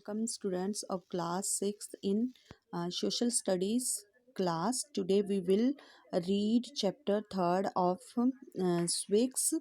Welcome students of class 6 in social studies class. Today we will read chapter 3rd of Swick's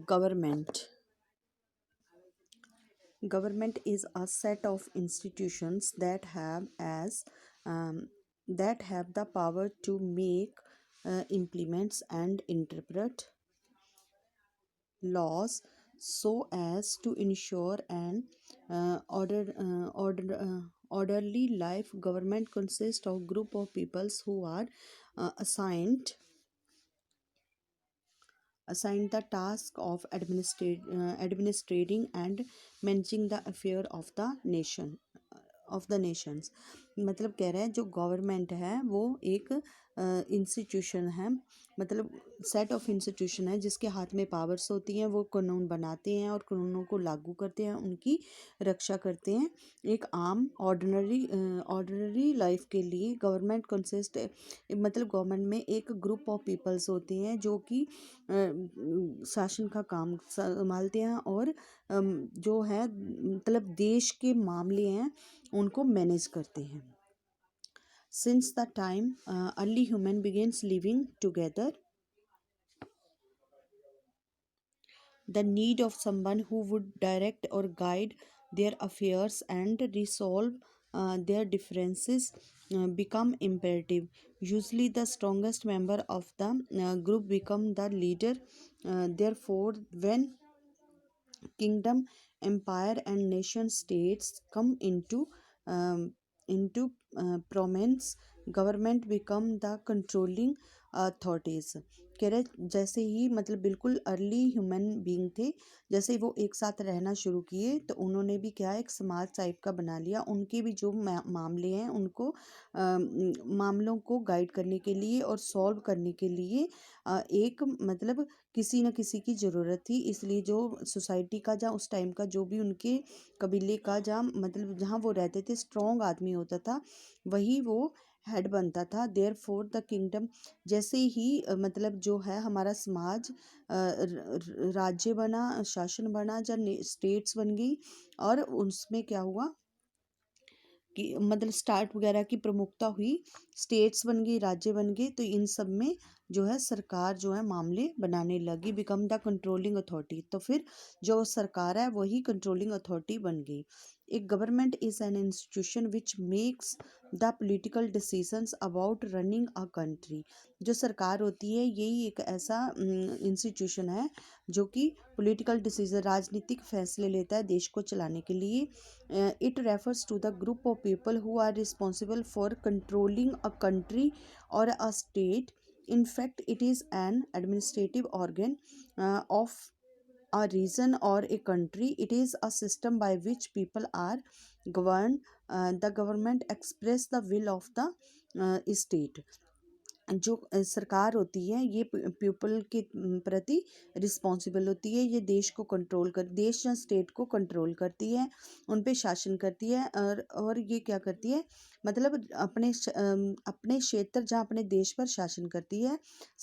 government. Government is a set of institutions that um, have the power to make, implements and interpret laws so as to ensure an orderly life. Government consists of group of peoples who are assigned the task of administrating and managing the affair of the nations. मतलब कह रहे हैं जो government है वो एक institution है, मतलब सेट ऑफ इंस्टीट्यूशन है जिसके हाथ में पावर्स होती हैं। वो कानून बनाते हैं और कानूनों को लागू करते हैं, उनकी रक्षा करते हैं एक आम ऑर्डिनरी लाइफ के लिए। गवर्नमेंट कंसिस्ट मतलब गवर्नमेंट में एक ग्रुप ऑफ पीपल्स होते हैं जो कि शासन का काम संभालते हैं और जो है मतलब देश के मामले हैं उनको मैनेज करते हैं। Since the time early human begins living together, the need of someone who would direct or guide their affairs and resolve their differences become imperative. Usually the strongest member of the group become the leader. Therefore when kingdom, empire and nation states come into prominence, government become the controlling authorities. कह रहे जैसे ही मतलब बिल्कुल early human being थे, जैसे वो एक साथ रहना शुरू किए तो उन्होंने भी क्या एक समाज टाइप का बना लिया। उनके भी जो मामले हैं उनको मामलों को गाइड करने के लिए और सॉल्व करने के लिए एक मतलब किसी न किसी की ज़रूरत थी। इसलिए जो सोसाइटी का जहाँ उस टाइम का जो भी उनके कबीले का जहाँ मतलब जहाँ वो रहते थे स्ट्रॉन्ग आदमी होता था वही वो हेड बनता था। देयर फोर द किंगडम, जैसे ही मतलब जो है हमारा समाज राज्य बना, शासन बना, जब स्टेट्स बन गई और उसमें क्या हुआ कि मतलब स्टार्ट वगैरह की प्रमुखता हुई, स्टेट्स बन गई, राज्य बन गए, तो इन सब में जो है सरकार जो है मामले बनाने लगी। बिकम द कंट्रोलिंग अथॉरिटी, तो फिर जो सरकार है वही कंट्रोलिंग अथॉरिटी बन गई। एक government is an institution which makes the political decisions about running a country. जो सरकार होती है यही एक ऐसा इंस्टीट्यूशन है जो कि पॉलिटिकल डिसीजन राजनीतिक फैसले लेता है देश को चलाने के लिए। It refers to the group of people who are responsible for controlling a country or a state. In fact, it is an administrative organ of a region or a country. It is a system by which people are governed. The government express the will of the state. जो सरकार होती है ये people के प्रति responsible होती है। ये देश को कंट्रोल कर देश या स्टेट को कंट्रोल करती है, उन पे शासन करती है और ये क्या करती है मतलब अपने क्षेत्र जहाँ अपने देश पर शासन करती है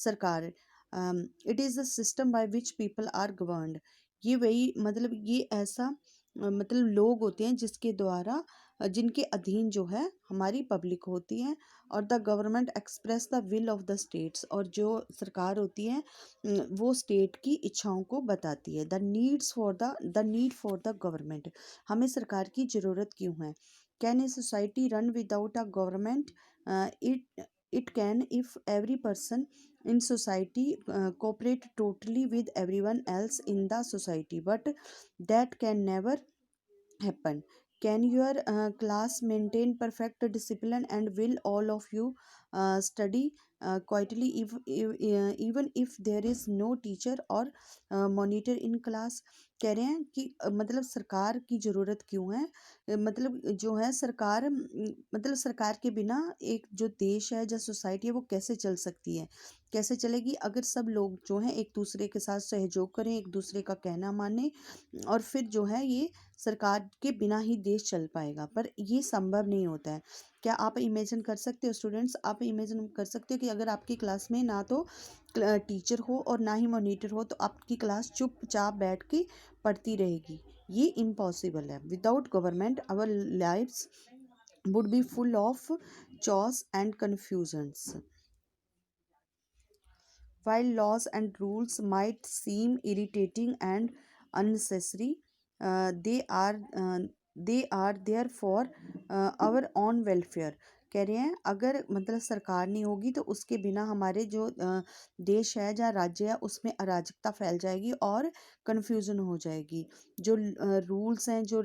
सरकार। It is the system by which people are governed. ये वही मतलब ये ऐसा मतलब लोग होते हैं जिसके द्वारा जिनके अधीन जो है हमारी पब्लिक होती है। और the government express the will of the states, और जो सरकार होती है वो स्टेट की इच्छाओं को बताती है। The need for the government, हमें सरकार की ज़रूरत क्यों है। Can a society run without a government? It can if every person in society cooperate totally with everyone else in the society, but that can never happen. Can your class maintain perfect discipline, and will all of you study quietly even if there is no teacher or monitor in class? कह रहे हैं कि मतलब सरकार की ज़रूरत क्यों है। मतलब जो है सरकार मतलब सरकार के बिना एक जो देश है जो सोसाइटी है वो कैसे चल सकती है, कैसे चलेगी अगर सब लोग जो हैं एक दूसरे के साथ सहयोग करें, एक दूसरे का कहना माने, और फिर जो है ये सरकार के बिना ही देश चल पाएगा। पर ये संभव नहीं होता है। क्या आप इमेजिन कर सकते हो स्टूडेंट्स, आप इमेजिन कर सकते हो कि अगर आपकी क्लास में ना तो टीचर हो और ना ही मॉनिटर हो तो आपकी क्लास चुपचाप बैठ के पढ़ती रहेगी। ये इम्पॉसिबल है। Without government our lives would be full of chaos and confusions. While laws and rules might seem irritating and unnecessary, they are there for our own welfare। कह रहे हैं अगर मतलब सरकार नहीं होगी तो उसके बिना हमारे जो देश है जहाँ राज्य है उसमें अराजकता फैल जाएगी और कन्फ्यूज़न हो जाएगी। जो रूल्स हैं जो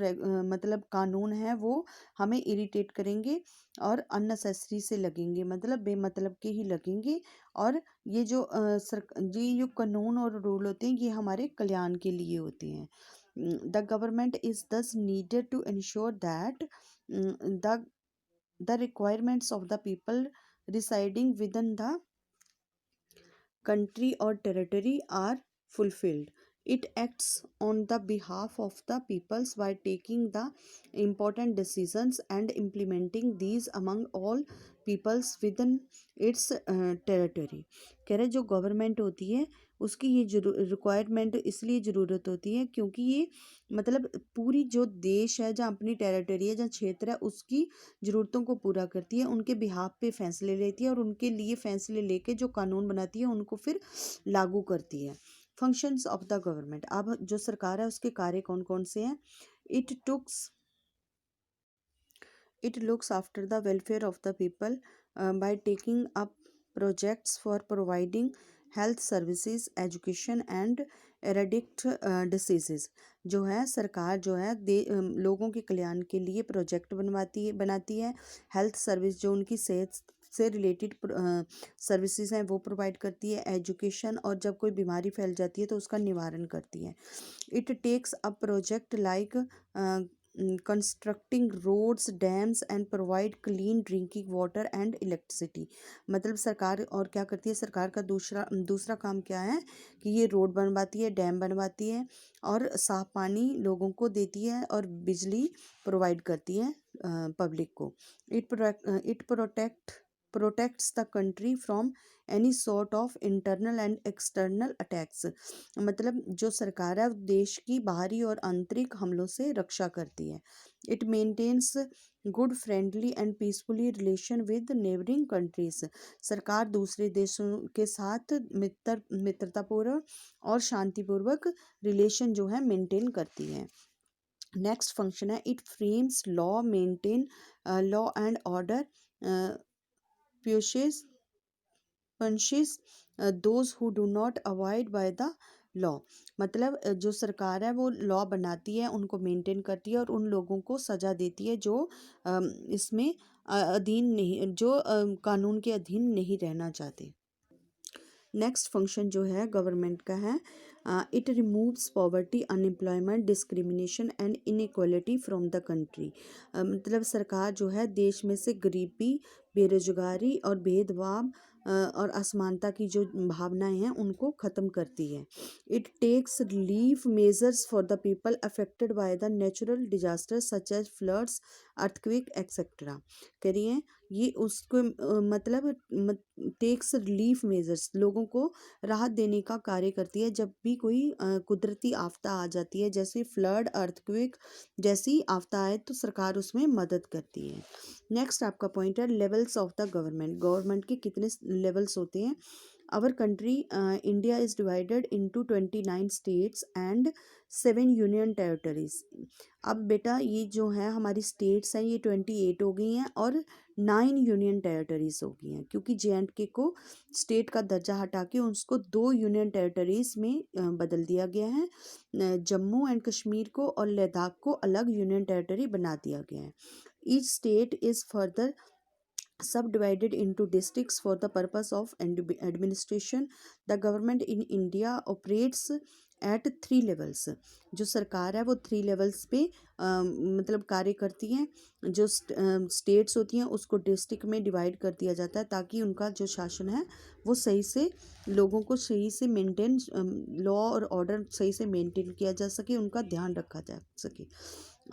मतलब कानून हैं वो हमें इरिटेट करेंगे और अननेसेसरी से लगेंगे, मतलब बेमतलब के ही लगेंगे। और ये जो ये जो कानून और रूल होते हैं ये हमारे कल्याण के लिए होते हैं। The government is thus needed to ensure that the requirements of the people residing within the country or territory are fulfilled। It acts on the behalf of the peoples by taking the important decisions and implementing these among all peoples within its territory। कह रहे जो government होती है उसकी ये requirement इसलिए ज़रूरत होती है क्योंकि ये मतलब पूरी जो देश है जहाँ अपनी टेरिटरी है जहाँ क्षेत्र है उसकी ज़रूरतों को पूरा करती है, उनके बिहाफ पे फैसले लेती है और उनके लिए फैसले लेके जो कानून बनाती है उनको फिर लागू करती है। फंक्शंस ऑफ द गवर्नमेंट, अब जो सरकार है उसके कार्य कौन कौन से हैं। It looks after the welfare of the people by taking up projects for providing health services education and eradicate diseases. जो है सरकार जो है लोगों के कल्याण के लिए प्रोजेक्ट बनाती है। हेल्थ सर्विस जो उनकी सेहत से रिलेटेड सर्विसेज हैं वो प्रोवाइड करती है। एजुकेशन, और जब कोई बीमारी फैल जाती है तो उसका निवारण करती है। It takes a project like constructing roads dams and provide clean drinking water and electricity. मतलब सरकार और क्या करती है, सरकार का दूसरा काम क्या है कि ये रोड बनवाती है, डैम बनवाती है और साफ पानी लोगों को देती है और बिजली प्रोवाइड करती है पब्लिक को। It protects the country from any sort of internal and external attacks. मतलब जो सरकार है देश की बाहरी और आंतरिक हमलों से रक्षा करती है। It maintains good friendly and peacefully relation with neighbouring countries. सरकार दूसरे देशों के साथ मित्रतापूर्वक और शांतिपूर्वक रिलेशन जो है मेंटेन करती है। नेक्स्ट फंक्शन है it frames law, maintain law and order, punishes those who do not abide by the law. मतलब जो सरकार है वो लॉ बनाती है, उनको मेंटेन करती है और उन लोगों को सज़ा देती है जो इसमें अधीन नहीं, जो कानून के अधीन नहीं रहना चाहते। नेक्स्ट फंक्शन जो है गवर्नमेंट का है it removes poverty, unemployment, discrimination and inequality from the country. मतलब सरकार जो है देश में से गरीबी, बेरोजगारी और भेदभाव और असमानता की जो भावनाएं हैं उनको ख़त्म करती है। It takes relief measures for the people affected by the natural disaster such as floods, earthquake etcetera. करिए ये उसको मतलब टेक्स रिलीफ मेजर्स, लोगों को राहत देने का कार्य करती है जब भी कोई कुदरती आफता आ जाती है, जैसे फ्लड, अर्थक्वेक जैसी आफ्ता आए तो सरकार उसमें मदद करती है। नेक्स्ट आपका पॉइंट है levels of the government. Government के कितने लेवल्स होते हैं। Our country India is divided into 29 states and 7 union territories. अब बेटा ये जो है हमारी स्टेट्स हैं ये 28 हो गई हैं और 9 यूनियन टेरिटरीज हो गई हैं, क्योंकि JNK को स्टेट का दर्जा हटा के उसको 2 यूनियन टेरिटरीज में बदल दिया गया है। जम्मू एंड कश्मीर को और लद्दाख को अलग यूनियन टेरिटरी बना दिया गया है। Each state is further subdivided into districts for the purpose of administration। The government in India operates at 3 levels। जो सरकार है वो 3 लेवल्स पे मतलब कार्य करती हैं। जो स्टेट्स होती हैं उसको डिस्ट्रिक्ट में डिवाइड कर दिया जाता है ताकि उनका जो शासन है वो सही से लोगों को सही से मेंटेन, लॉ और ऑर्डर सही से मेंटेन किया जा सके, उनका ध्यान रखा जा सके।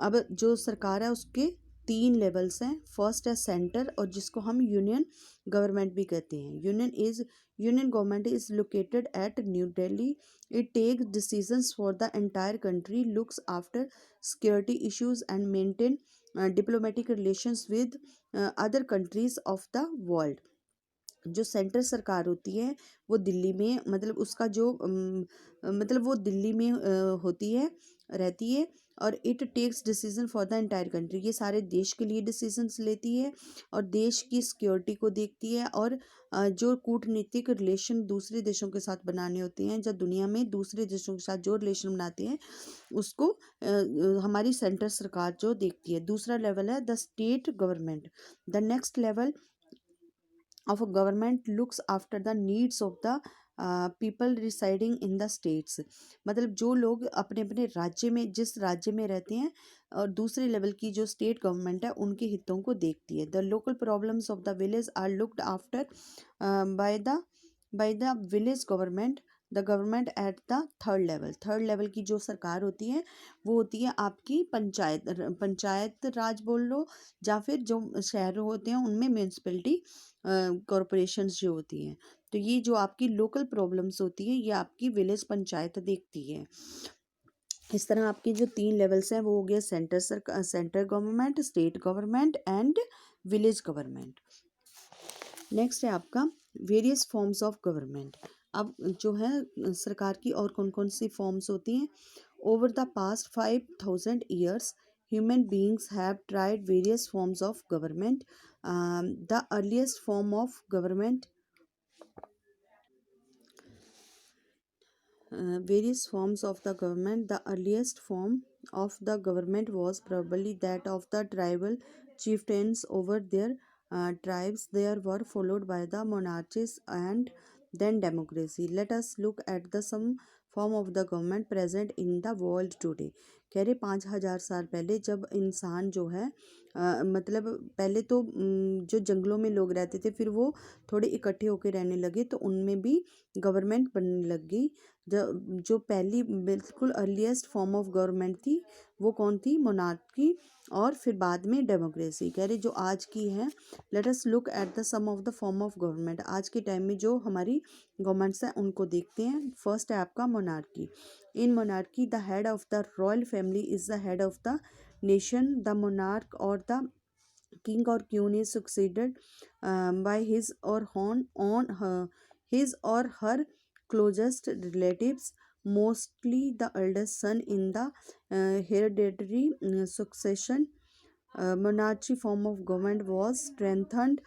अब जो सरकार है उसके तीन लेवल्स हैं। फर्स्ट है सेंटर, और जिसको हम यूनियन गवर्नमेंट भी कहते हैं। Union government is located at new Delhi. It takes decisions for the entire country, looks after security issues and maintain diplomatic relations with other countries of the world. जो central सरकार होती है वो दिल्ली में, मतलब उसका जो मतलब वो दिल्ली में होती है, रहती है। और it takes decision for the entire country, ये सारे देश के लिए डिसीजंस लेती है और देश की सिक्योरिटी को देखती है। और जो कूटनीतिक रिलेशन दूसरे देशों के साथ बनाने होते हैं, जब दुनिया में दूसरे देशों के साथ जो रिलेशन बनाते हैं उसको हमारी सेंट्रल सरकार जो देखती है। दूसरा लेवल है the state government. The next level of a government looks after the needs of the people residing in the states। मतलब जो लोग अपने अपने राज्य में, जिस राज्य में रहते हैं, और दूसरे लेवल की जो स्टेट गवर्नमेंट है उनके हितों को देखती है। The local problems of the village are looked after by the village government. The government at the third level की जो सरकार होती है वो होती है आपकी पंचायत राज बोल लो, या फिर जो शहर होते हैं उनमें म्यूनसिपलिटी कॉरपोरेशंस जो होती हैं। तो ये जो आपकी लोकल प्रॉब्लम्स होती है ये आपकी विलेज पंचायत देखती है। इस तरह आपके जो तीन लेवल्स हैं वो हो गया centre government, state government and village government. Next है आपका वेरियस फॉर्म्स ऑफ गवर्नमेंट। अब जो है सरकार की और कौन कौन सी फॉर्म्स होती हैं। Over the past 5000 years human beings have tried various forms of government. The earliest form of government various forms of the government. The earliest form of the government was probably that of the tribal chieftains over their tribes. There were followed by the monarchies and then democracy. Let us look at the some form of the government present in the world today। कह रहे 5000 साल पहले जब इंसान जो है मतलब पहले तो जो जंगलों में लोग रहते थे, फिर वो थोड़े इकट्ठे होकर रहने लगे तो उनमें भी गवर्नमेंट बनने लग गई। जो पहली बिल्कुल अर्लीस्ट फॉर्म ऑफ गवर्नमेंट थी वो कौन थी, मोनार्की, और फिर बाद में डेमोक्रेसी। कह रहे जो आज की है, let us look at the some of the form of government. आज के टाइम में जो हमारी गवर्नमेंट्स हैं उनको देखते हैं। फर्स्ट है आपका monarchy. In monarchy the head of the royal family is the head of the nation. The monarch और the king or queen is succeeded by his or his or her closest relatives, mostly the eldest son in the hereditary succession. Monarchy form of government was strengthened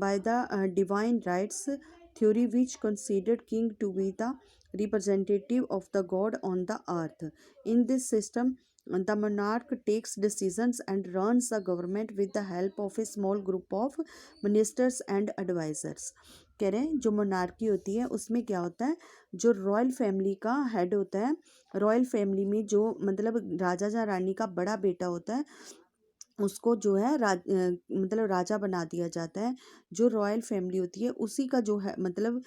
by the divine rights theory, which considered king to be the representative of the god on the earth. In this system, the monarch takes decisions and runs the government with the help of a small group of ministers and advisors। कह रहे हैं जो monarchy होती है उसमें क्या होता है, जो रॉयल फैमिली का हेड होता है, रॉयल फैमिली में जो मतलब राजा या रानी का बड़ा बेटा होता है उसको जो है मतलब राजा बना दिया जाता है। जो रॉयल फैमिली होती है उसी का जो है मतलब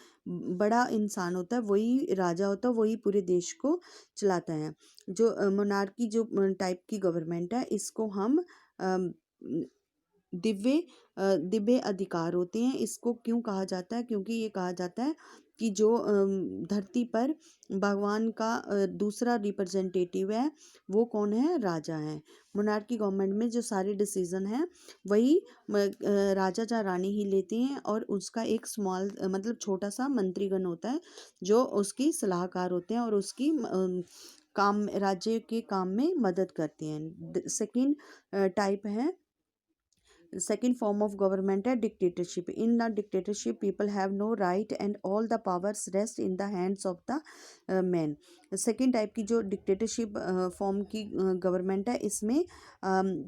बड़ा इंसान होता है वही राजा होता है, वही पूरे देश को चलाता है। जो मोनार्की जो टाइप की गवर्नमेंट है इसको हम दिव्य दिव्य अधिकार होते हैं। इसको क्यों कहा जाता है, क्योंकि ये कहा जाता है कि जो धरती पर भगवान का दूसरा रिप्रेजेंटेटिव है वो कौन है, राजा है। मोनार्की गवर्नमेंट में जो सारे डिसीजन हैं वही राजा या रानी ही लेते हैं और उसका एक स्मॉल मतलब छोटा सा मंत्रीगण होता है जो उसकी सलाहकार होते हैं और उसकी काम राज्य के काम में मदद करते हैं। सेकंड टाइप है, second form of government है dictatorship। in the dictatorship people have no right and all the powers rest in the hands of the man। Second type की जो डिक्टेटरशिप फॉर्म की गवर्नमेंट है इसमें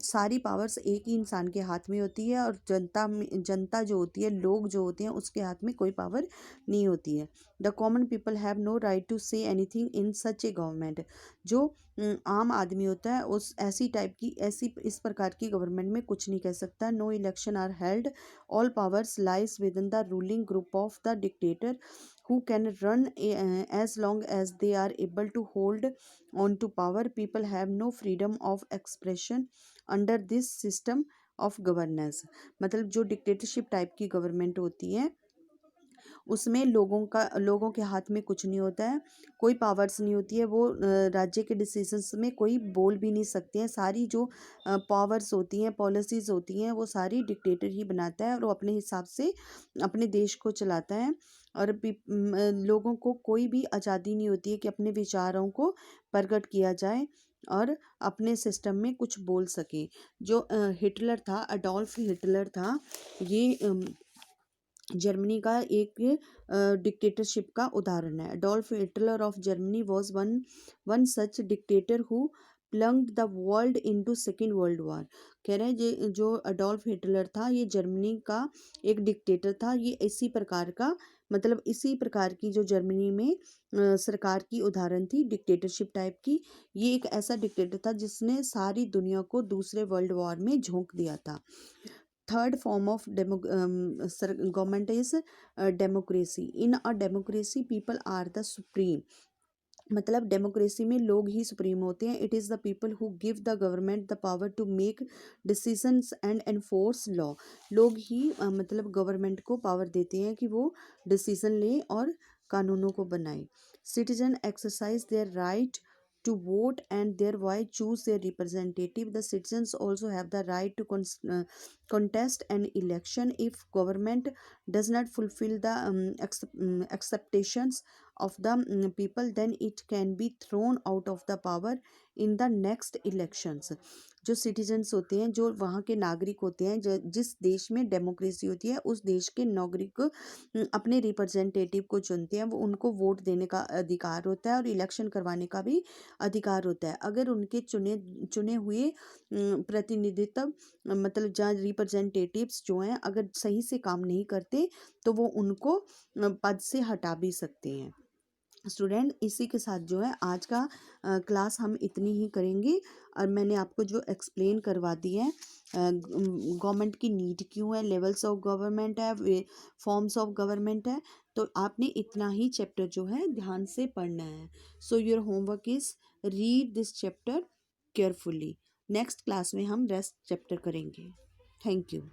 सारी पावर्स एक ही इंसान के हाथ में होती है और जनता जो होती है, लोग जो होते हैं उसके हाथ में कोई पावर नहीं होती है। The common people have no right to say anything in such a government. जो आम आदमी होता है उस ऐसी इस प्रकार की गवर्नमेंट में कुछ नहीं कह सकता। No election are held, all powers lies within the ruling group of the dictator who can run as long as they are able to hold on to power। People have no freedom of expression under this system of governance. मतलब जो dictatorship type की government होती है उसमें लोगों के हाथ में कुछ नहीं होता है, कोई पावर्स नहीं होती है, वो राज्य के डिसीजंस में कोई बोल भी नहीं सकते हैं। सारी जो पावर्स होती हैं, पॉलिसीज होती हैं, वो सारी डिक्टेटर ही बनाता है और वो अपने हिसाब से अपने देश को चलाता है। और लोगों को कोई भी आज़ादी नहीं होती है कि अपने विचारों को प्रकट किया जाए और अपने सिस्टम में कुछ बोल सके। जो हिटलर था, अडोल्फ हिटलर था, ये जर्मनी का एक डिक्टेटरशिप का उदाहरण है। Adolf Hitler of Germany was one such dictator who plunged the world into second world war. कह रहे हैं जो अडोल्फ हिटलर था ये जर्मनी का एक डिक्टेटर था। ये इसी प्रकार का मतलब इसी प्रकार की जो जर्मनी में सरकार की उदाहरण थी डिक्टेटरशिप टाइप की। ये एक ऐसा डिक्टेटर था जिसने सारी दुनिया को दूसरे वर्ल्ड वॉर में झोंक दिया था। Third form of government is democracy. In a democracy people are the supreme. मतलब डेमोक्रेसी में लोग ही सुप्रीम होते हैं। It is the people who give the government the power to make decisions and enforce law. लोग ही मतलब government को पावर देते हैं कि वो डिसीजन ले और कानूनों को बनाए। Citizen exercise their right to vote and thereby choose their representative. The citizens also have the right to contest an election. If government does not fulfill the expectations of the people, then it can be thrown out of the power in the next elections. जो citizens होते हैं, जो वहाँ के नागरिक होते हैं, जो जिस देश में डेमोक्रेसी होती है उस देश के नागरिक अपने रिप्रेजेंटेटिव को चुनते हैं। वो उनको वोट देने का अधिकार होता है और इलेक्शन करवाने का भी अधिकार होता है। अगर उनके चुने चुने हुए प्रतिनिधित्व मतलब जहाँ रिप्रेजेंटेटिव्स जो हैं अगर सही से काम नहीं करते तो वो उनको पद से हटा भी सकते हैं। स्टूडेंट इसी के साथ जो है आज का क्लास हम इतनी ही करेंगे। और मैंने आपको जो एक्सप्लेन करवा दी है गवर्नमेंट की नीड क्यों है, लेवल्स ऑफ गवर्नमेंट है, फॉर्म्स ऑफ गवर्नमेंट है, तो आपने इतना ही चैप्टर जो है ध्यान से पढ़ना है। So your homework is read this chapter carefully. Next class में हम रेस्ट चैप्टर करेंगे। Thank you.